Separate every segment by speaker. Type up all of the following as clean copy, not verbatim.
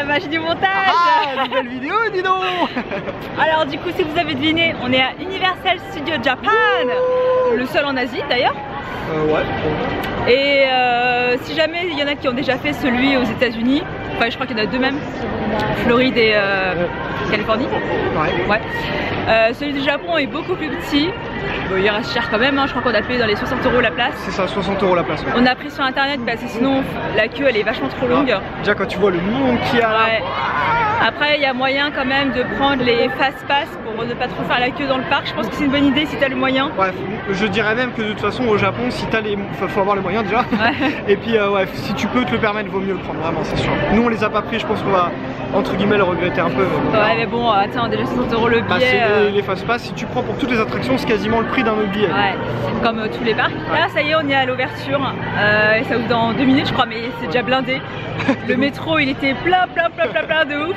Speaker 1: la magie du montage.
Speaker 2: Ah, nouvelle vidéo, dis donc.
Speaker 1: Alors du coup, si vous avez deviné, on est à Universal Studios Japan, le seul en Asie d'ailleurs.
Speaker 2: Ouais.
Speaker 1: Et si jamais il y en a qui ont déjà fait celui aux États-Unis, enfin je crois qu'il y en a deux même, Floride et Californie. Ouais. Celui du Japon est beaucoup plus petit. Bon, il reste cher quand même, hein. Je crois qu'on a payé dans les 60 € la place.
Speaker 2: C'est ça, 60 € la place. Ouais.
Speaker 1: On a pris sur internet parce que sinon la queue elle est vachement trop longue.
Speaker 2: Déjà quand tu vois le monde qu'il y a là.
Speaker 1: Ouais. Après il y a moyen quand même de prendre les fast pass pour ne pas trop faire la queue dans le parc. Je pense que c'est une bonne idée si tu as le moyen.
Speaker 2: Ouais, je dirais même que de toute façon au Japon, si t'as les, faut avoir les moyens déjà. Ouais. Et puis ouais, si tu peux te le permettre, vaut mieux le prendre vraiment, c'est sûr. Nous on les a pas pris, je pense qu'on va entre guillemets le regretter un peu.
Speaker 1: Ouais, mais bon, attends, déjà 60 € le billet.
Speaker 2: Bah, c'est les fast pass, si tu prends pour toutes les attractions, c'est quasiment le prix d'un autre billet.
Speaker 1: Ouais, comme tous les parcs. Ouais. Là, ça y est, on est à l'ouverture. Et ça ouvre dans 2 minutes, je crois, mais c'est déjà blindé. Le métro, il était plein de ouf.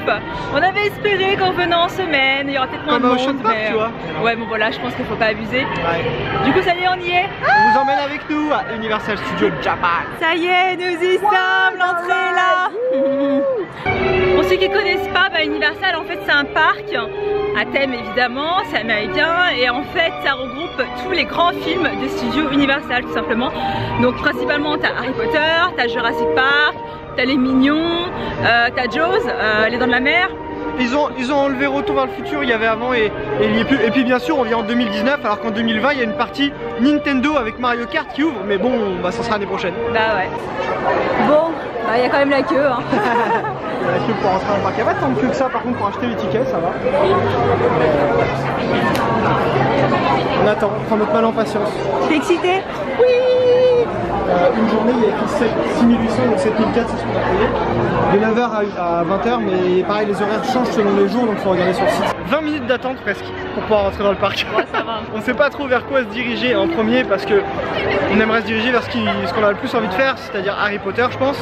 Speaker 1: On avait espéré qu'en venant en semaine, il y aura peut-être moins de monde.
Speaker 2: Ocean Park,
Speaker 1: mais
Speaker 2: tu vois.
Speaker 1: Ouais, bon voilà, je pense qu'il faut pas abuser.
Speaker 2: Ouais.
Speaker 1: Du coup, ça y est, on y est.
Speaker 2: On vous emmène avec nous à Universal Studios Japan.
Speaker 1: Ça y est, nous y sommes, l'entrée est là. Pour ceux qui connaissent pas, Universal en fait c'est un parc à thème évidemment, c'est américain et en fait ça regroupe tous les grands films de studio Universal tout simplement. Donc principalement t'as Harry Potter, t'as Jurassic Park, t'as les Mignons, t'as Jaws, les Dents de la Mer.
Speaker 2: Ils ont enlevé Retour vers le futur, il y avait avant et il y est plus. Et puis bien sûr on vient en 2019 alors qu'en 2020 il y a une partie Nintendo avec Mario Kart qui ouvre, mais bon bah ça sera l'année prochaine.
Speaker 1: Bah ouais. Bon, bah il y a quand même la queue hein.
Speaker 2: Il y a la queue pour rentrer dans le parc, il n'y a pas tant de queue que ça par contre pour acheter les tickets, ça va. On attend, on prend notre mal en patience.
Speaker 1: T'es excité?
Speaker 2: Oui. Une journée il y a écrit 6800 donc 7400 c'est ce qu'on a payé. De 9h à 20h mais pareil les horaires changent selon les jours donc il faut regarder sur le site. 20 minutes d'attente presque pour pouvoir rentrer dans le parc.
Speaker 1: Ouais, ça va. On
Speaker 2: ne sait pas trop vers quoi se diriger en premier parce que on aimerait se diriger vers ce qu'on a le plus envie de faire, c'est-à-dire Harry Potter je pense.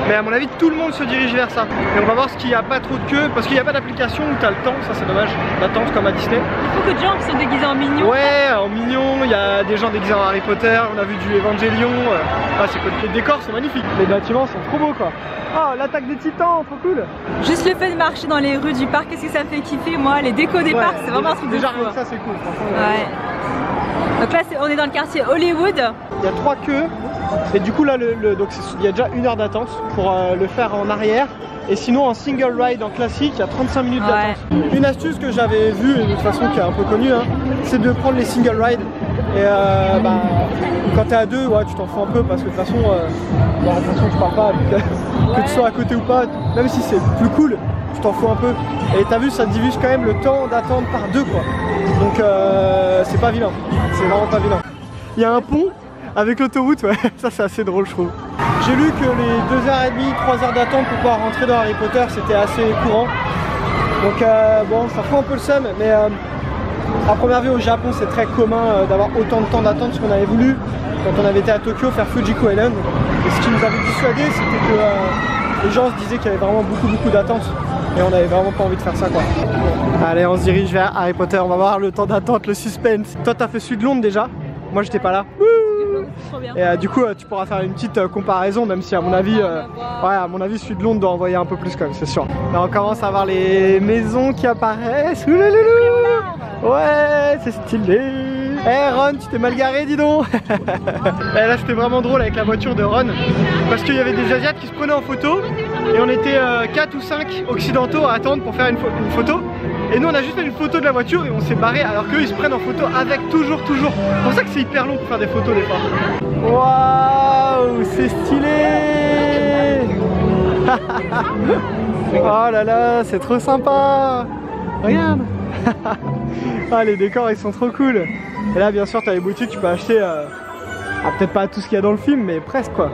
Speaker 2: Mais à mon avis tout le monde se dirige vers ça. Et on va voir ce qu'il n'y a pas trop de queue parce qu'il n'y a pas d'application où tu as le temps, ça c'est dommage, d'attente comme à Disney.
Speaker 1: Il y a beaucoup de gens qui sont déguisés en mignons.
Speaker 2: Ouais, en mignon, il y a des gens déguisés en Harry Potter, on a vu du Evangelion. Ah, c'est cool. Les décors sont magnifiques. Les bâtiments sont trop beaux quoi. Oh, l'attaque des titans, trop cool.
Speaker 1: Juste le fait de marcher dans les rues du parc, qu'est-ce que ça me fait kiffer moi, les décos des parcs, c'est vraiment un truc de fou.
Speaker 2: Déjà ça c'est cool, franchement.
Speaker 1: Ouais. Donc là on est dans le quartier Hollywood.
Speaker 2: Il y a 3 queues et du coup là donc il y a déjà 1 heure d'attente pour le faire en arrière. Et sinon en single ride en classique il y a 35 minutes d'attente. Une astuce que j'avais vue et de toute façon qui est un peu connue hein, c'est de prendre les single rides. Et quand t'es à 2 ouais, tu t'en fous un peu parce que de toute façon tu pars pas que tu sois à côté ou pas, même si c'est plus cool tu t'en fous un peu. Et t'as vu ça divise quand même le temps d'attente par 2 quoi. Donc c'est pas vilain, c'est vraiment pas vilain. Il y a un pont avec l'autoroute, ouais, ça c'est assez drôle je trouve. J'ai lu que les 2h30, 3h d'attente pour pouvoir rentrer dans Harry Potter c'était assez courant. Donc bon ça fout un peu le seum mais à première vue au Japon c'est très commun d'avoir autant de temps d'attente, ce qu'on avait voulu quand on avait été à Tokyo faire Fujiko Island. Et ce qui nous avait dissuadé c'était que les gens se disaient qu'il y avait vraiment beaucoup d'attente. Et on avait vraiment pas envie de faire ça quoi. Allez on se dirige vers Harry Potter, on va voir le temps d'attente, le suspense. Toi t'as fait celui de Londres déjà, moi j'étais pas là.
Speaker 1: Trop bien.
Speaker 2: Et du coup tu pourras faire une petite comparaison même si à mon avis celui de Londres doit envoyer un peu plus quand même c'est sûr. Là on commence à voir les maisons qui apparaissent. Ouais c'est stylé. Eh Ron tu t'es mal garé dis donc. Et là c'était vraiment drôle avec la voiture de Ron parce qu'il y avait des Asiates qui se prenaient en photo et on était 4 ou 5 occidentaux à attendre pour faire une photo. Et nous on a juste fait une photo de la voiture et on s'est barré alors qu'eux ils se prennent en photo avec toujours. C'est pour ça que c'est hyper long pour faire des photos des fois. Waouh c'est stylé. Oh là là c'est trop sympa. Regarde. Ah les décors ils sont trop cool. Et là bien sûr tu as les boutiques, tu peux acheter peut-être pas tout ce qu'il y a dans le film mais presque quoi.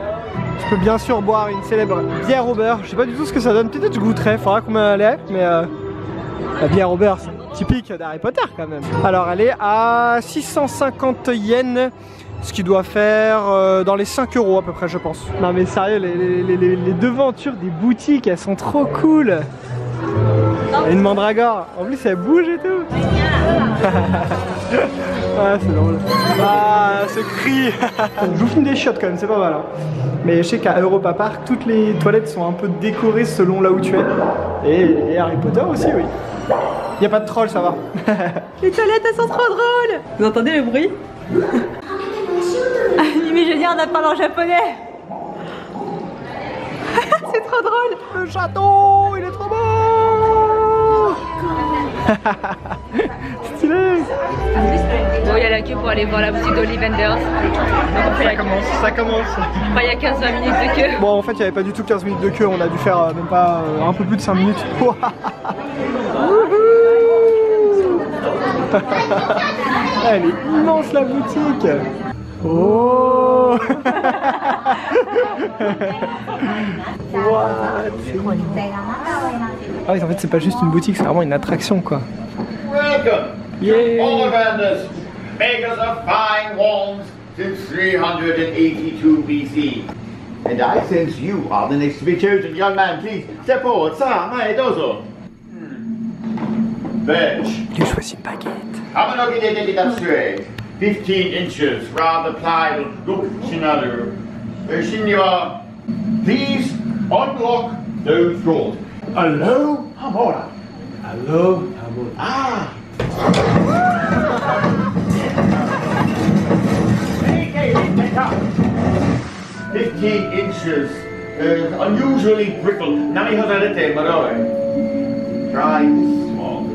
Speaker 2: Tu peux bien sûr boire une célèbre bière au beurre. Je sais pas du tout ce que ça donne, peut-être que je goûterai, faudra combien elle est. Mais la bière au beurre c'est typique d'Harry Potter quand même. Alors elle est à 650 yens, ce qui doit faire dans les 5 € à peu près je pense. Non mais sérieux les devantures des boutiques elles sont trop cool. Et une mandragore. En plus, elle bouge et tout. Ah, c'est drôle. Ah, ce cri. Je vous filme des shots quand même, c'est pas mal. Hein. Mais je sais qu'à Europa Park, toutes les toilettes sont un peu décorées selon là où tu es. Et Harry Potter aussi, oui. Y a pas de troll, ça va.
Speaker 1: Les toilettes, elles sont trop drôles. Vous entendez le bruit? Mais je dis, on a parlé en japonais. C'est trop drôle.
Speaker 2: Le château, il est trop beau. Stylé.
Speaker 1: Bon, il y a la queue pour aller voir la boutique d'Ollivanders.
Speaker 2: Ça commence.
Speaker 1: Enfin, il y a 15-20 minutes de queue.
Speaker 2: Bon, en fait, il n'y avait pas du tout 15 minutes de queue. On a dû faire même pas un peu plus de 5 minutes. Elle est immense la boutique. Oh. Ah oui, en fait c'est pas juste une boutique, c'est vraiment une attraction quoi.
Speaker 3: Welcome
Speaker 2: Yeah.
Speaker 3: to Ollivanders, makers of fine wands since 382 BC. And I sense you are the next to be chosen, young man. Please step forward, sir. May dozo. Veg.
Speaker 2: J'ai choisi une baguette.
Speaker 3: Hamanogi de Dekitatsué. 15 inches, rather pliable. Look, Shinaru. Shinniwa, please unlock those drawers. Hello, Hamura. Hello, Hamura. Ah! 15 inches. Unusually brittle. Nami Hazarete Maroi. Try this one.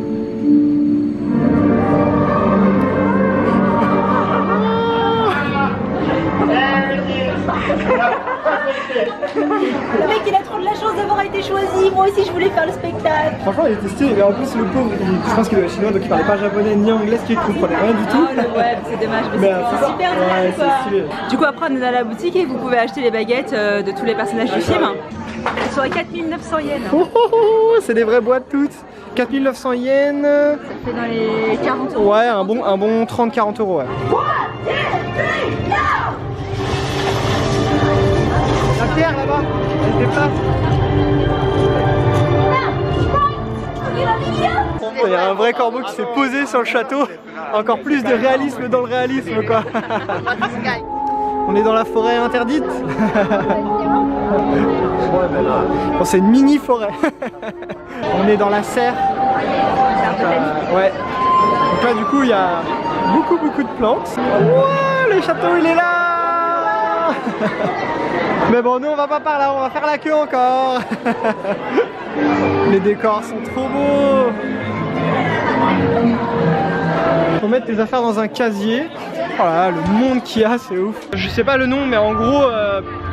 Speaker 3: There it is.
Speaker 1: Le mec, il a trop de la chance d'avoir été choisi. Moi aussi, je voulais faire le spectacle.
Speaker 2: Franchement il était stylé, mais en plus le pauvre, je pense qu'il était chinois donc il parlait pas japonais ni anglais, ce qui comprenait rien du tout.
Speaker 1: Oh, le web, c'est dommage, mais c'est super drôle
Speaker 2: ouais,
Speaker 1: quoi.
Speaker 2: c'est stylé.
Speaker 1: Du coup, après, on est dans la boutique et vous pouvez acheter les baguettes de tous les personnages du film. Elles sont à 4900 yens.
Speaker 2: Oh, oh, oh, c'est des vraies boîtes toutes. 4900 yens.
Speaker 1: C'est dans les 40 euros.
Speaker 2: Ouais, un bon 30-40 euros. Ouais. La pierre là-bas, elle se déplace. Il y a un vrai corbeau qui s'est posé sur le château. Encore plus de réalisme dans le réalisme quoi. On est dans la forêt interdite. Bon, c'est une mini forêt. On est dans la serre. Ouais. Donc là du coup il y a beaucoup de plantes. Ouais, le château il est là. Mais bon, nous on va pas par là, on va faire la queue encore. Les décors sont trop beaux. Faut mettre tes affaires dans un casier. Voilà, le monde qu'il y a, c'est ouf. Je sais pas le nom, mais en gros,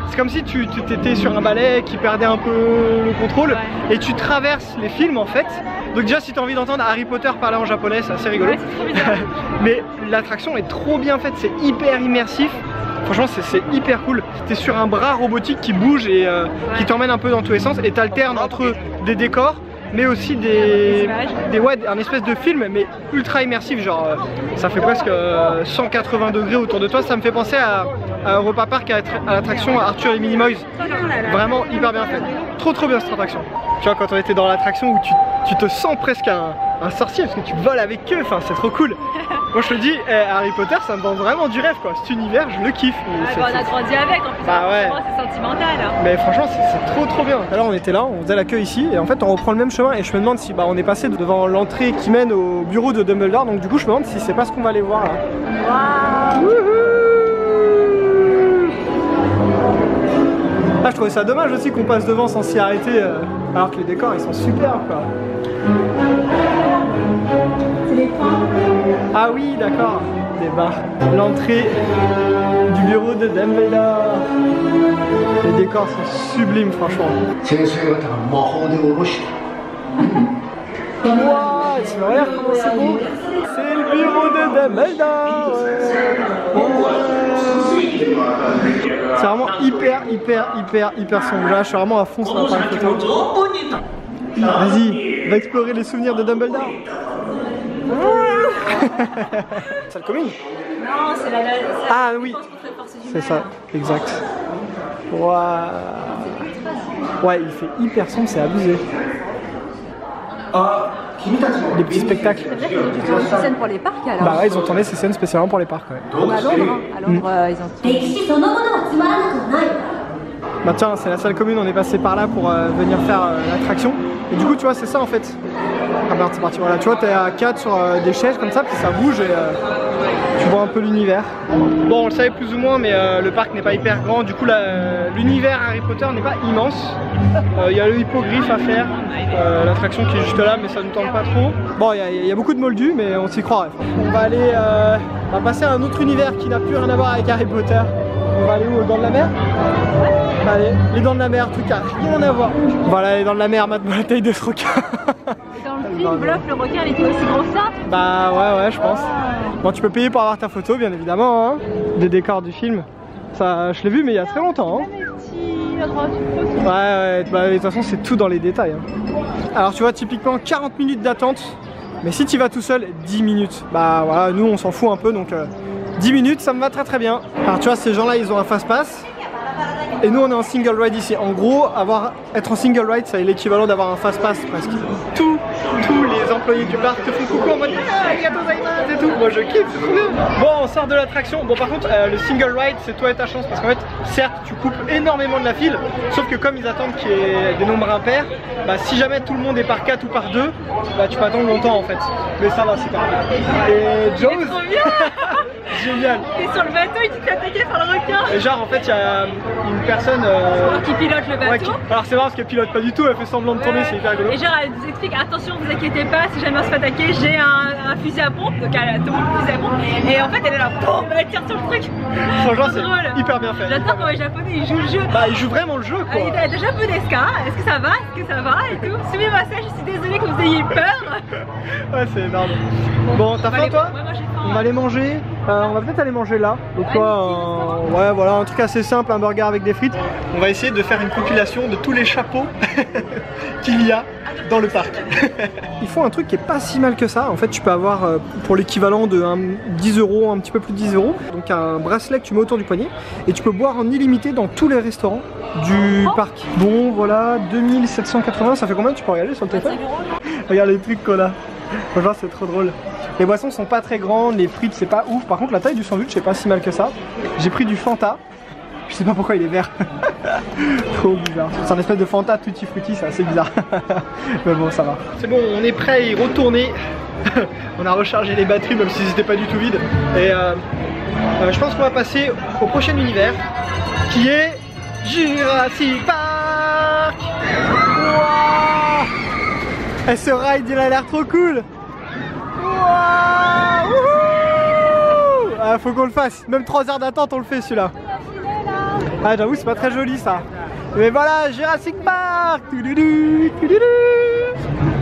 Speaker 2: c'est comme si tu étais sur un balai qui perdait un peu le contrôle, ouais. Et tu traverses les films en fait. Donc déjà, si tu as envie d'entendre Harry Potter parler en japonais, c'est assez rigolo. Ouais, c'est trop bizarre. Mais l'attraction est trop bien faite, c'est hyper immersif. Franchement, c'est hyper cool. T'es sur un bras robotique qui bouge et qui t'emmène un peu dans tous les sens, et t'alternes entre des décors mais aussi un espèce de film mais ultra immersif, genre ça fait presque 180 degrés autour de toi. Ça me fait penser à Europa Park, à l'attraction Arthur et Minimoys. Vraiment hyper bien fait. Trop bien cette attraction. Tu vois, quand on était dans l'attraction où tu te sens presque un sorcier parce que tu voles avec eux, enfin c'est trop cool. Moi je te dis, Harry Potter ça me vend vraiment du rêve quoi, cet univers je le kiffe.
Speaker 1: Ouais, bah, on a grandi avec en plus,
Speaker 2: bah, ouais.
Speaker 1: C'est sentimental. Mais
Speaker 2: franchement c'est trop bien. Alors on était là, on faisait la queue ici et en fait on reprend le même chemin et je me demande si on est passé devant l'entrée qui mène au bureau de Dumbledore, donc du coup je me demande si c'est pas ce qu'on va aller voir là.
Speaker 1: Waouh.
Speaker 2: Ah, je trouvais ça dommage aussi qu'on passe devant sans s'y arrêter alors que les décors ils sont super quoi.
Speaker 1: C'est les points.
Speaker 2: Ah oui d'accord, des bars. L'entrée du bureau de Dumbledore. Les décors sont sublimes franchement. Wow, tu regardes comment c'est beau. C'est le bureau de Dumbledore. C'est vraiment hyper sombre. Là je suis vraiment à fond sur l'appareil photo. Vas-y, va explorer les souvenirs de Dumbledore. Salle commune?
Speaker 1: Non, c'est la
Speaker 2: ah oui, c'est ça, exact. Waouh. Ouais, il fait hyper sombre, c'est abusé. Des petits spectacles.
Speaker 1: C'est-à-dire qu'ils ont tourné ces scènes pour les parcs alors.
Speaker 2: Bah ouais, ils ont tourné ces scènes spécialement pour les parcs. Ouais.
Speaker 1: Comme à Londres, hein. À Londres, ils ont tourné.
Speaker 2: Bah tiens, c'est la salle commune, on est passé par là pour venir faire l'attraction. Et du coup, tu vois, c'est ça en fait. Ah merde, c'est parti. Voilà, tu vois, t'es à 4 sur des chaises comme ça, puis ça bouge et tu vois un peu l'univers. Bon, on le savait plus ou moins, mais le parc n'est pas hyper grand. Du coup, l'univers Harry Potter n'est pas immense. Il y a le hippogriffe à faire, l'attraction qui est juste là, mais ça ne tente pas trop. Bon, il y a beaucoup de moldus, mais on s'y croirait. On va aller on va passer à un autre univers qui n'a plus rien à voir avec Harry Potter. On va aller où? Aux Dents de la Mer? Allez, les Dents de la Mer, truc à rien à voir. Voilà, les Dents de la Mer, maintenant la taille de ce requin.
Speaker 1: Dans le film, Bluff, le requin, il était aussi gros que ça?
Speaker 2: Bah ouais, je pense. Bon, tu peux payer pour avoir ta photo, bien évidemment, hein. Des décors du film. Ça, je l'ai vu, mais il y a très longtemps. Hein. Ouais, bah, de toute façon, c'est tout dans les détails. Hein. Alors, tu vois, typiquement 40 minutes d'attente. Mais si tu vas tout seul, 10 minutes. Bah voilà, nous, on s'en fout un peu, donc 10 minutes, ça me va très bien. Alors, tu vois, ces gens-là, ils ont un fast-pass. Et nous on est en single ride ici. En gros, être en single ride, c'est l'équivalent d'avoir un fast pass presque. Tous les employés du parc te font coucou en mode arigato gozaimasu et tout. Moi je kiffe, c'est trop bien. Bon, on sort de l'attraction. Bon, par contre, le single ride, c'est toi et ta chance parce qu'en fait, certes, tu coupes énormément de la file. Sauf que comme ils attendent qu'il y ait des nombres impairs, bah si jamais tout le monde est par 4 ou par 2, bah tu peux attendre longtemps en fait. Mais ça va, c'est pas grave. Et Jaws, génial.
Speaker 1: T'es sur le bateau, il t'est attaqué par le requin.
Speaker 2: Et genre en fait il y a une personne
Speaker 1: qui pilote le bateau.
Speaker 2: Ouais, alors c'est marrant parce qu'elle pilote pas du tout, elle fait semblant de tourner, c'est hyper rigolo.
Speaker 1: Et genre elle nous explique attention, vous inquiétez pas, si jamais on se fait attaquer, j'ai un fusil à pompe, donc elle a tout le fusil à pompe. Et en fait elle est là, boum, elle tire sur le truc.
Speaker 2: Franchement c'est hyper bien fait.
Speaker 1: J'adore quand les japonais ils jouent le jeu.
Speaker 2: Bah ils jouent vraiment le jeu quoi.
Speaker 1: Il est déjà japonesca, est-ce que ça va? Est-ce que ça va? Et tout. Suivez-moi ça, je suis désolée que vous ayez peur.
Speaker 2: Ouais c'est énorme. Bon, t'as faim toi?
Speaker 1: Ouais, moi j'ai faim.
Speaker 2: On va aller manger, on va peut-être aller manger là. Donc quoi, ouais voilà, un truc assez simple, un burger avec des frites. On va essayer de faire une compilation de tous les chapeaux qu'il y a dans le parc. Ils font un truc qui est pas si mal que ça. En fait tu peux avoir pour l'équivalent de 10 €, un petit peu plus de 10 €. Donc un bracelet que tu mets autour du poignet. Et tu peux boire en illimité dans tous les restaurants du parc. Bon voilà, 2780, ça fait combien? Tu peux regarder sur le téléphone? Regarde les trucs qu'on a. Franchement c'est trop drôle. Les boissons sont pas très grandes, les frites c'est pas ouf. Par contre la taille du sandwich c'est pas si mal que ça. J'ai pris du Fanta. Je sais pas pourquoi il est vert. Trop bizarre. C'est un espèce de Fanta tutti frutti, c'est assez bizarre. Mais bon ça va. C'est bon, on est prêt à y retourner. On a rechargé les batteries même si c'était pas du tout vide. Et je pense qu'on va passer au prochain univers qui est Jurassic Park. Wow. Et ce ride il a l'air trop cool. Wow. Ah, faut qu'on le fasse. Même 3 heures d'attente on le fait celui-là. Ah j'avoue c'est pas très joli ça. Mais voilà, Jurassic Park. Il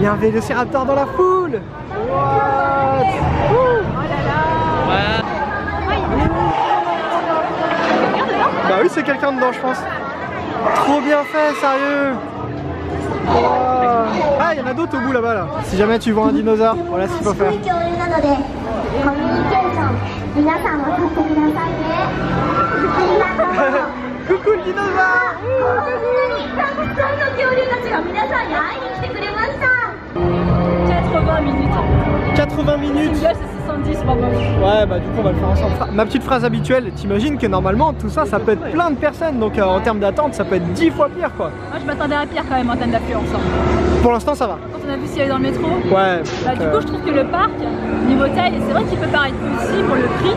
Speaker 2: y a un vélociraptor dans la foule. What? Oh là là. Bah oui c'est quelqu'un dedans je pense. Trop bien fait, sérieux. Wow. Ah il y en a d'autres au bout là-bas là. Si jamais tu vois un dinosaure, voilà ce qu'il faut faire. Coucou le dinosaure.
Speaker 1: 80 minutes.
Speaker 2: 80 minutes.
Speaker 1: Là c'est 70 pardon.
Speaker 2: Ouais bah du coup on va le faire ensemble. Ma petite phrase habituelle, t'imagines que normalement tout ça peut être plein de personnes. Donc en termes d'attente ça peut être 10 fois pire quoi.
Speaker 1: Moi je m'attendais à pire quand même en termes d'affluence.
Speaker 2: Pour l'instant ça va.
Speaker 1: Quand on a vu s'il y avait dans le métro.
Speaker 2: Ouais.
Speaker 1: Bah, du coup je trouve que le parc, niveau taille, c'est vrai qu'il peut paraître petit pour le prix.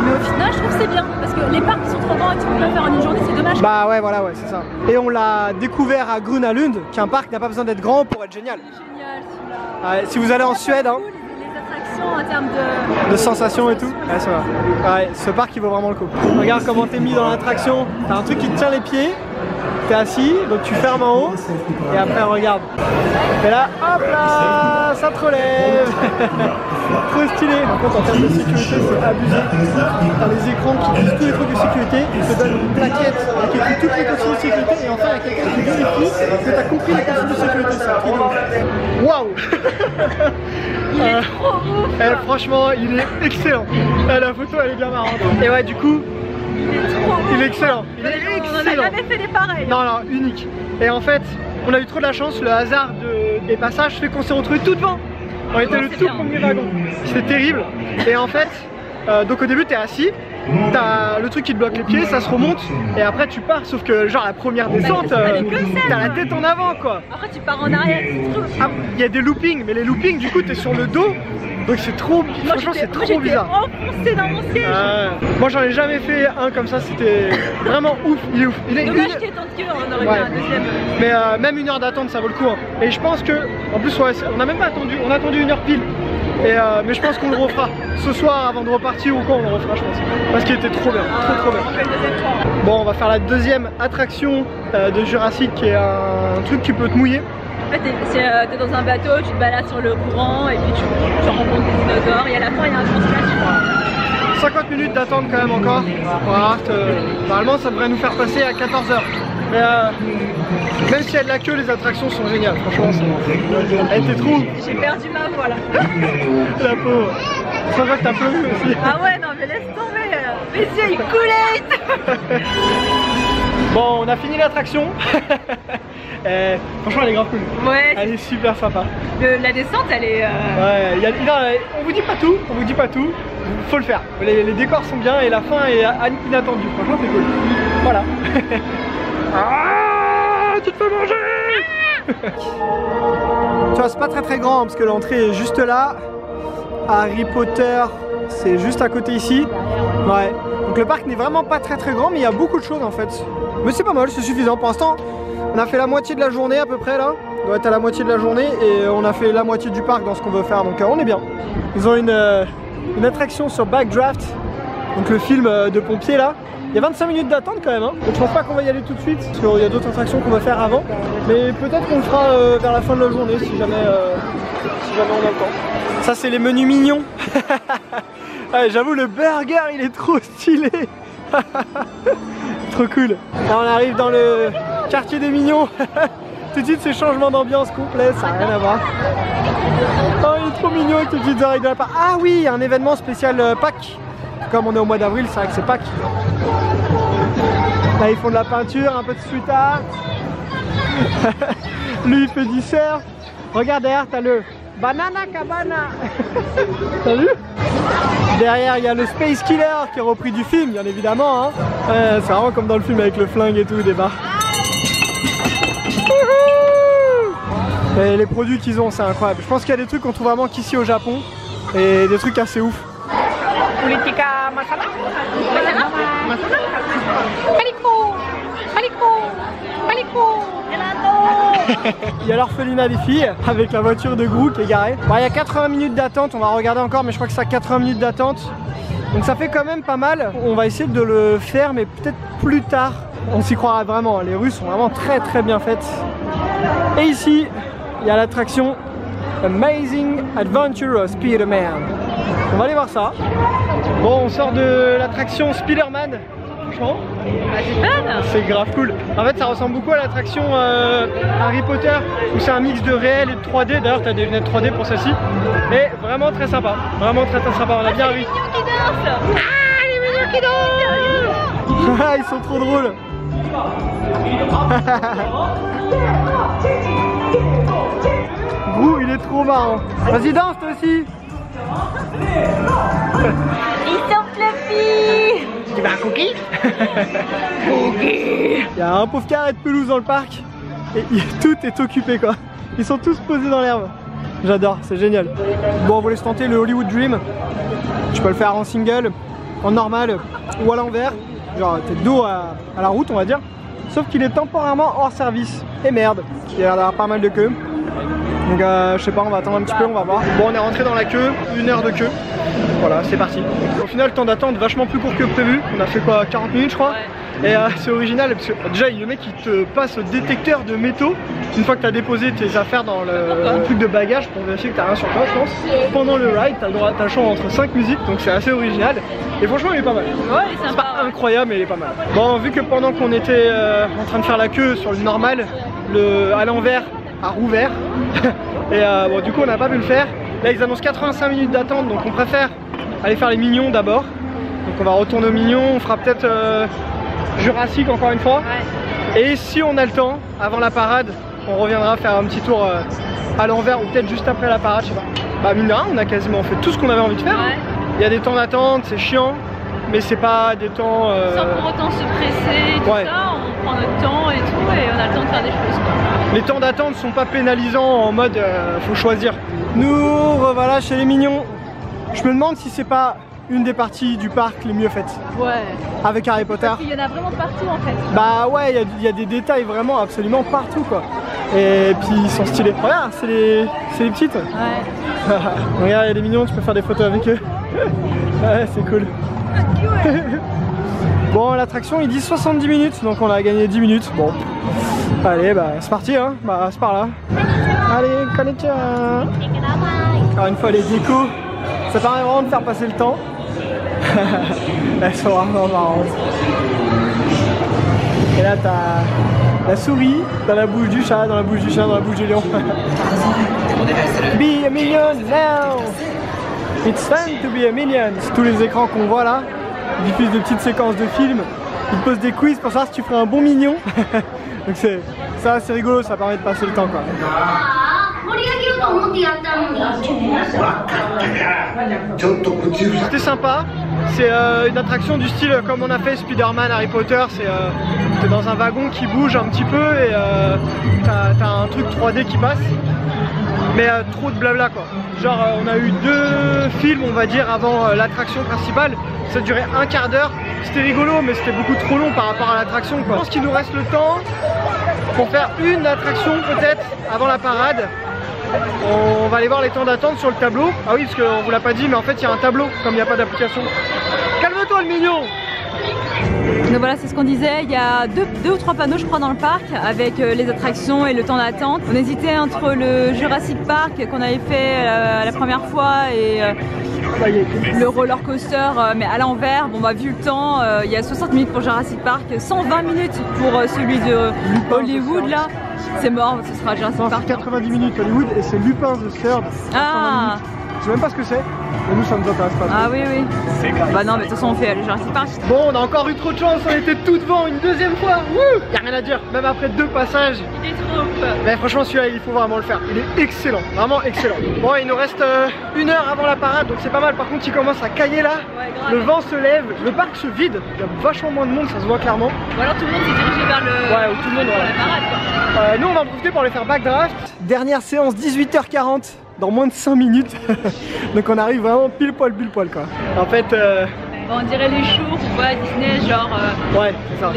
Speaker 1: Mais au final je trouve que c'est bien. Parce que les parcs qui sont trop grands et tu peux pas faire en une journée, c'est dommage.
Speaker 2: Bah ouais voilà ouais c'est ça. Et on l'a découvert à Grunalund, qui est un parc qui n'a pas besoin d'être grand pour être génial.
Speaker 1: C'est génial celui-là.
Speaker 2: Ouais, si vous allez en Suède hein.
Speaker 1: Les attractions en termes
Speaker 2: de sensations et tout. Ouais ça va. Ouais, ce parc il vaut vraiment le coup. Regarde comment t'es mis dans l'attraction. T'as un truc qui te tient les pieds. T'es assis, donc tu fermes en haut et après regarde. Et là, hop là, ça te relève. Trop stylé. Par contre en termes de sécurité c'est abusé. T'as les écrans qui disent tous les trucs de sécurité, ils te donnent une plaquette avec écrit toutes les consignes de sécurité et enfin il y a quelqu'un qui vérifie que t'as compris les consignes de sécurité. C'est un truc de ouf. Waouh.
Speaker 1: Il est trop ouf.
Speaker 2: Franchement il est excellent. La photo elle est bien marrante. Et ouais du coup
Speaker 1: il est trop ouf.
Speaker 2: il est excellent. Il est
Speaker 1: On n'a
Speaker 2: excellent.
Speaker 1: jamais fait des pareils.
Speaker 2: Non, non, unique. Et en fait, on a eu trop de la chance, le hasard des passages fait qu'on s'est retrouvé tout devant. On était le tout premier wagon, c'était terrible. Et en fait, donc au début t'es assis, t'as le truc qui te bloque les pieds, ça se remonte et après tu pars, sauf que genre la première descente, t'as la tête en avant quoi.
Speaker 1: Après tu pars en arrière, c'est trop.
Speaker 2: Ah, il y a des loopings, mais les loopings du coup t'es sur le dos, donc c'est trop, franchement c'est trop bizarre.
Speaker 1: Enfoncé dans mon siège.
Speaker 2: Moi j'en ai jamais fait un comme ça, c'était vraiment ouf, il est ouf.
Speaker 1: Dommage qu'il y ait tant de queue, on aurait fait un deuxième.
Speaker 2: Mais même 1 heure d'attente ça vaut le coup hein. Et je pense que, en plus ouais, on a même pas attendu, on a attendu 1 heure pile. Et mais je pense qu'on le refera ce soir avant de repartir ou quand on le refera je pense. Parce qu'il était trop bien, trop bien. Bon on va faire la deuxième attraction de Jurassic qui est un truc qui peut te mouiller.
Speaker 1: En fait t'es dans un bateau, tu te balades sur le courant et puis tu rencontres des dinosaures et à la fin il y a un grand splash.
Speaker 2: 50 minutes d'attente quand même encore. Voilà, normalement ça devrait nous faire passer à 14 h. Mais même s'il y a de la queue, les attractions sont géniales, franchement. Elle était trop.
Speaker 1: J'ai perdu ma voix là.
Speaker 2: La pauvre. Ça va que t'as plu aussi.
Speaker 1: Ah ouais, non mais laisse tomber. Mes yeux ils coulaient.
Speaker 2: Bon, on a fini l'attraction. Franchement, elle est grave cool.
Speaker 1: Ouais.
Speaker 2: Elle est super sympa.
Speaker 1: La descente, elle est.
Speaker 2: Ouais, on vous dit pas tout, faut le faire. Les décors sont bien et la fin est inattendue. Franchement, c'est cool. Voilà. Ah, tu te fais manger. Tu vois, c'est pas très grand parce que l'entrée est juste là. Harry Potter, c'est juste à côté ici. Ouais. Donc le parc n'est vraiment pas très grand, mais il y a beaucoup de choses en fait. Mais c'est pas mal, c'est suffisant pour l'instant. On a fait la moitié de la journée à peu près là. On doit être à la moitié de la journée et on a fait la moitié du parc dans ce qu'on veut faire, donc on est bien. Ils ont une attraction sur Backdraft, donc le film de pompier là. Il y a 25 minutes d'attente quand même, hein. Donc je pense pas qu'on va y aller tout de suite, parce qu'il y a d'autres attractions qu'on va faire avant. Mais peut-être qu'on le fera vers la fin de la journée si jamais on a le temps. Ça c'est les menus mignons. Ouais, j'avoue le burger il est trop stylé. Trop cool. Là on arrive dans le quartier des mignons. Tout de suite c'est changement d'ambiance complet, ça n'a rien à voir. Oh il est trop mignon avec les petites oreilles de lapin. Ah oui, il y a un événement spécial Pâques. Comme on est au mois d'avril, c'est vrai que c'est Pâques. Là ils font de la peinture, un peu de street art. Lui il fait du surf. Regarde derrière, t'as le Banana Cabana. T'as vu? Derrière il y a le Space Killer qui est repris du film bien évidemment hein. C'est vraiment comme dans le film avec le flingue et tout, des barres. Et les produits qu'ils ont c'est incroyable. Je pense qu'il y a des trucs qu'on trouve vraiment qu'ici au Japon. Et des trucs assez ouf. Politica masala. Masala. Masala. Palico. Palico. Palico. Il y a l'orphelinat des filles avec la voiture de Gru qui est garée. Bon, il y a 80 minutes d'attente, on va regarder encore mais je crois que ça a 80 minutes d'attente. Donc ça fait quand même pas mal. On va essayer de le faire mais peut-être plus tard. On s'y croira vraiment, les rues sont vraiment très bien faites. Et ici, il y a l'attraction Amazing Adventure of Spider-Man. On va aller voir ça. Bon, on sort de l'attraction Spider-Man. Franchement, c'est grave cool. En fait ça ressemble beaucoup à l'attraction Harry Potter où c'est un mix de réel et de 3D. D'ailleurs tu as des lunettes 3D pour celle-ci. Et vraiment très sympa. Vraiment très sympa, on a bien vu. Ah les mignons qui dansent. Ah ils sont trop drôles. Gru il est trop marrant. Vas-y danse toi aussi.
Speaker 1: Ils sont fluffy.
Speaker 2: Tu veux un cookie? Cookie. Il y a un pauvre carré de pelouse dans le parc et tout est occupé quoi. Ils sont tous posés dans l'herbe. J'adore, c'est génial. Bon on vous laisse tenter le Hollywood Dream. Tu peux le faire en single, en normal ou à l'envers. Genre t'es dos à la route on va dire. Sauf qu'il est temporairement hors service. Et merde, il y a l'air d'avoir pas mal de queue. Donc je sais pas, on va attendre un petit peu, on va voir. Bon on est rentré dans la queue, 1 heure de queue. Voilà, c'est parti. Au final, temps d'attente vachement plus court que prévu. On a fait quoi, 40 minutes je crois. Et c'est original parce que déjà le mec il te passe au détecteur de métaux une fois que tu as déposé tes affaires dans le truc de bagage pour vérifier que tu n'as rien sur toi je pense. Pendant le ride, tu as le choix entre 5 musiques donc c'est assez original. Et franchement il est pas mal.
Speaker 1: Ouais, il est sympa.
Speaker 2: C'est pas incroyable mais il est pas mal. Bon vu que pendant qu'on était en train de faire la queue sur le normal, à l'envers a rouvert. Et bon du coup on n'a pas pu le faire. Là ils annoncent 85 minutes d'attente donc on préfère aller faire les mignons d'abord. Donc on va retourner aux mignons, on fera peut-être Jurassic encore une fois. Ouais. Et si on a le temps, avant la parade, on reviendra faire un petit tour à l'envers ou peut-être juste après la parade, je sais pas. Bah mine de rien, on a quasiment fait tout ce qu'on avait envie de faire.
Speaker 1: Ouais.
Speaker 2: Il y a des temps d'attente, c'est chiant, mais c'est pas des temps...
Speaker 1: Sans pour autant se presser et tout
Speaker 2: ouais.
Speaker 1: ça, on prend notre temps et tout et on a le temps de faire des choses quoi.
Speaker 2: Les temps d'attente sont pas pénalisants en mode faut choisir. Nous revoilà chez les mignons. Je me demande si c'est pas une des parties du parc les mieux faites.
Speaker 1: Ouais.
Speaker 2: Avec Harry Potter.
Speaker 1: Parce qu'il y en a vraiment partout en fait.
Speaker 2: Bah ouais, il y a des détails vraiment absolument partout quoi. Et puis ils sont stylés. Regarde, c'est les petites.
Speaker 1: Ouais.
Speaker 2: Regarde, il y a des mignons, tu peux faire des photos avec eux. Ouais, c'est cool. Bon, l'attraction il dit 70 minutes, donc on a gagné 10 minutes. Bon, allez, bah c'est parti, hein. Bah c'est par là. Allez, konnichiwa. Encore une fois, les décos, ça permet vraiment de faire passer le temps. Elles sont vraiment marrantes. Et là, t'as la souris dans la bouche du chat, dans la bouche du chien, dans la bouche du lion. Be a minion now! It's time to be a minion. Tous les écrans qu'on voit là, ils diffusent des petites séquences de films. Ils te posent des quiz pour savoir si tu ferais un bon mignon. Donc ça c'est rigolo, ça permet de passer le temps quoi. C'était sympa. C'est une attraction du style comme on a fait Spider-Man, Harry Potter. C'est dans un wagon qui bouge un petit peu et t'as un truc 3D qui passe. Mais trop de blabla quoi. Genre on a eu 2 films on va dire avant l'attraction principale. Ça durait un quart d'heure. C'était rigolo mais c'était beaucoup trop long par rapport à l'attraction quoi. Je pense qu'il nous reste le temps pour faire une attraction peut-être avant la parade. On va aller voir les temps d'attente sur le tableau. Ah oui parce qu'on vous l'a pas dit mais en fait il y a un tableau comme il n'y a pas d'application. Calme-toi le mignon.
Speaker 1: Donc voilà, c'est ce qu'on disait, il y a deux ou trois panneaux je crois dans le parc avec les attractions et le temps d'attente. On hésitait entre le Jurassic Park qu'on avait fait la première fois et le roller coaster mais à l'envers. Bon bah vu le temps, il y a 60 minutes pour Jurassic Park, 120 minutes pour celui de Hollywood là. C'est mort, ce sera Jurassic Park.
Speaker 2: 90 minutes Hollywood et c'est Lupin the Third.
Speaker 1: Ah.
Speaker 2: Je sais même pas ce que c'est, mais nous ça nous intéresse pas.
Speaker 1: Ah oui oui. Bah non mais de toute façon on fait le Jurassic Park.
Speaker 2: Bon on a encore eu trop de chance, on était tout devant une deuxième fois. Wouh, y a rien à dire, même après 2 passages.
Speaker 1: Il est trop.
Speaker 2: Mais franchement celui-là il faut vraiment le faire, il est excellent, vraiment excellent. Bon il nous reste 1 heure avant la parade donc c'est pas mal. Par contre il commence à cailler là,
Speaker 1: Ouais,
Speaker 2: le vent se lève, le parc se vide, il y a vachement moins de monde, ça se voit clairement.
Speaker 1: Ou alors tout le monde s'est dirigé vers le...
Speaker 2: Ouais, ou tout le monde
Speaker 1: pour
Speaker 2: voilà.
Speaker 1: la parade quoi.
Speaker 2: Nous on va en profiter pour aller faire backdraft. Dernière séance 18h40 dans moins de 5 minutes. Donc on arrive vraiment pile poil quoi. En fait
Speaker 1: On dirait les shows qu'on voit à Disney, genre
Speaker 2: ouais c'est ça.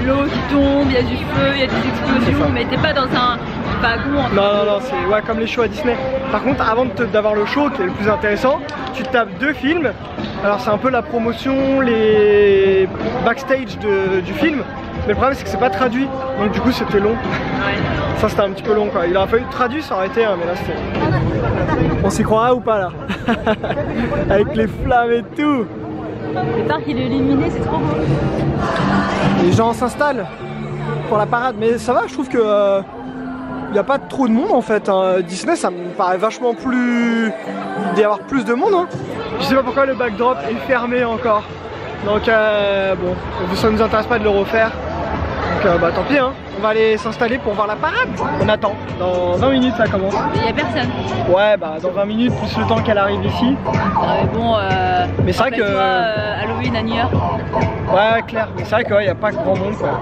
Speaker 1: l'eau qui tombe, il y a du feu, il y a des explosions, mais t'es pas dans un wagon en fait.
Speaker 2: Non, c'est ouais, comme les shows à Disney. Par contre, avant d'avoir le show qui est le plus intéressant, tu tapes 2 films. Alors c'est un peu la promotion, les backstage du film. Mais le problème c'est que c'est pas traduit, donc du coup c'était long.
Speaker 1: Ouais.
Speaker 2: Ça c'était un petit peu long quoi. Il aurait fallu traduire, ça aurait été mais là c'était... On s'y croira ou pas là? Avec les flammes et tout.
Speaker 1: Le parc il est illuminé, c'est trop beau.
Speaker 2: Les gens s'installent pour la parade, mais ça va, je trouve que il n'y a pas trop de monde en fait. Hein. Disney ça me paraît vachement plus... Il doit y avoir plus de monde. Hein. Je sais pas pourquoi le backdrop est fermé encore. Donc bon, ça nous intéresse pas de le refaire. Donc bah tant pis hein. On va aller s'installer pour voir la parade. On attend, dans 20 minutes ça commence.
Speaker 1: Il y a personne.
Speaker 2: Ouais bah dans 20 minutes plus le temps qu'elle arrive ici.
Speaker 1: Bon,
Speaker 2: mais c'est vrai que...
Speaker 1: Halloween à New York.
Speaker 2: Ouais clair, mais c'est vrai qu'il n'y a pas grand monde quoi.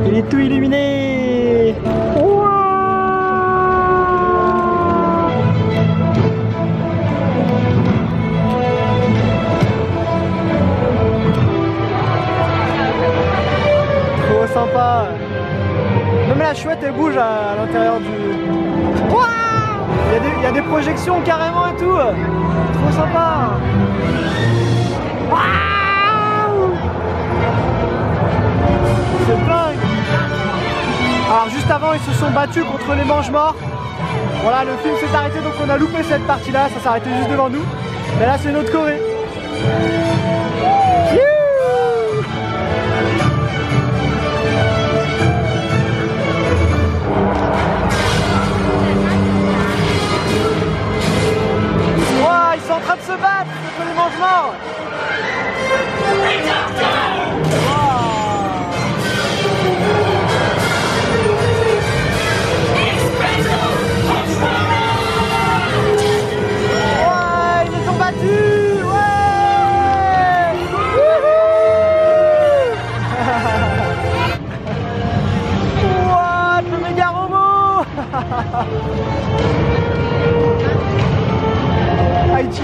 Speaker 2: Il est tout illuminé. Wow. Trop sympa. Même la chouette elle bouge à l'intérieur du... Wow. Il y a des projections carrément et tout. Trop sympa. Wow. C'est dingue. Alors juste avant ils se sont battus contre les mange-morts. Voilà, le film s'est arrêté donc on a loupé cette partie là, ça s'est arrêté juste devant nous. Mais là c'est notre Corée. Wow, ils sont en train de se battre contre les mange-morts.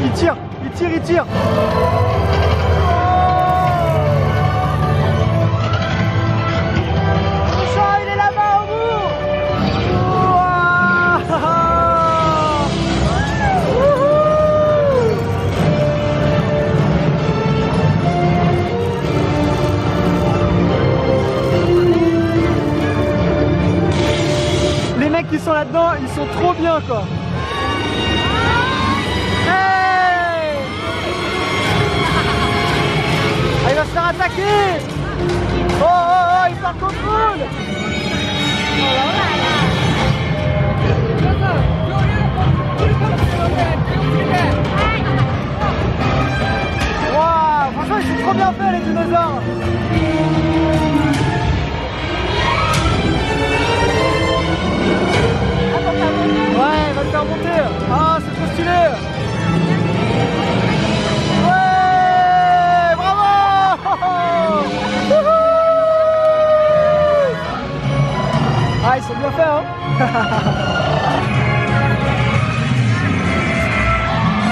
Speaker 2: il tire, il tire, il tire. Il est là-bas au bout. Les mecs qui sont là-dedans, ils sont trop bien quoi. Hey, il va se faire attaquer. Oh, oh, oh, il perd le contrôle. Waouh, franchement ils sont trop bien faits les dinosaures. Ouais, il va te faire monter. Ah, c'est trop stylé. Ouais, bravo. Ah, ils sont bien faits, hein.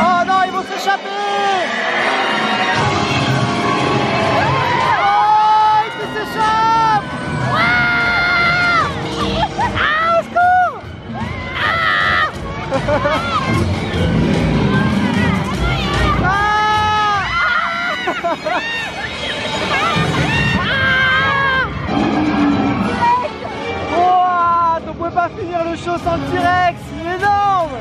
Speaker 2: Oh non, ils vont s'échapper. Oh, ils s'échappent. Ah, au secours. On peut pas finir le show sans le T-Rex, il est énorme.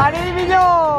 Speaker 2: Allez les mignons.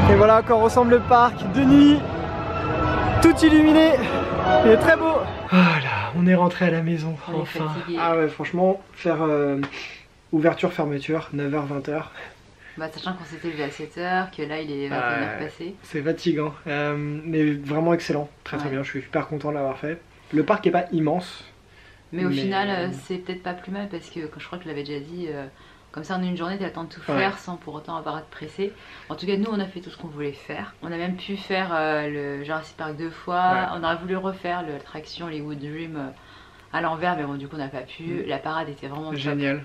Speaker 2: Et voilà à quoi ressemble le parc de nuit, tout illuminé, il est très beau. Voilà, on est rentré à la maison, enfin. Ah ouais, franchement, faire ouverture-fermeture, 9h-20h.
Speaker 1: Bah, sachant qu'on s'était levé à 7h, que là il est 21h passé.
Speaker 2: C'est fatigant, mais vraiment excellent, très bien, je suis super content de l'avoir fait. Le parc est pas immense.
Speaker 1: Mais au final, c'est peut-être pas plus mal parce que, quand je crois que je l'avais déjà dit, comme ça en une journée, t'as le temps de tout faire sans pour autant avoir à te presser. En tout cas, nous on a fait tout ce qu'on voulait faire. On a même pu faire le Jurassic Park 2 fois. On aurait voulu refaire l'attraction Hollywood Dream à l'envers, mais bon, du coup on n'a pas pu. La parade était vraiment
Speaker 2: génial.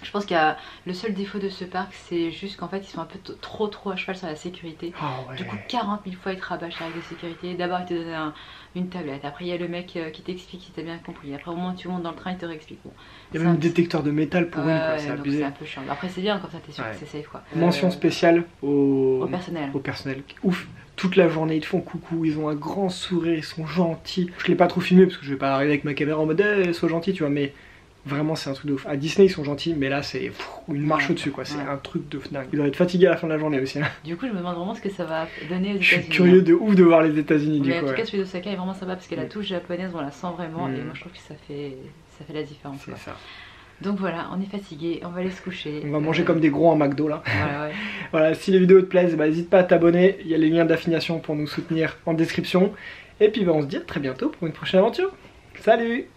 Speaker 1: Je pense qu'il y a le seul défaut de ce parc, c'est juste qu'en fait ils sont un peu trop à cheval sur la sécurité. Du coup 40 000 fois ils te rabâchent la règle de sécurité. D'abord ils te donnent une tablette, après il y a le mec qui t'explique si t'as bien compris. Après au moment où tu montes dans le train il te réexplique. Bon, il y a même un détecteur de métal pour une, c'est abusé. C'est un peu chiant. Après c'est bien, comme ça t'es sûr que c'est safe quoi.
Speaker 2: Mention spéciale au
Speaker 1: personnel.
Speaker 2: Ouf, toute la journée ils te font coucou, ils ont un grand sourire, ils sont gentils. Je l'ai pas trop filmé parce que je vais pas arriver avec ma caméra en mode sois gentil tu vois, mais vraiment c'est un truc de ouf. À Disney ils sont gentils, mais là c'est une marche au-dessus quoi, c'est un truc de dingue. Ils doivent être fatigués à la fin de la journée aussi. Du coup je me demande vraiment ce que ça va donner aux États-Unis. Je suis curieux de ouf de voir les États-Unis du coup. En tout cas celui d'Osaka est vraiment sympa parce que la touche japonaise on la sent vraiment et moi je trouve que ça fait la différence. C'est ça. Donc voilà, on est fatigué, on va aller se coucher. On va manger comme des gros en McDo là. Voilà, si les vidéos te plaisent, n'hésite pas à t'abonner, il y a les liens d'affiliation pour nous soutenir en description. Et puis on se dit à très bientôt pour une prochaine aventure. Salut!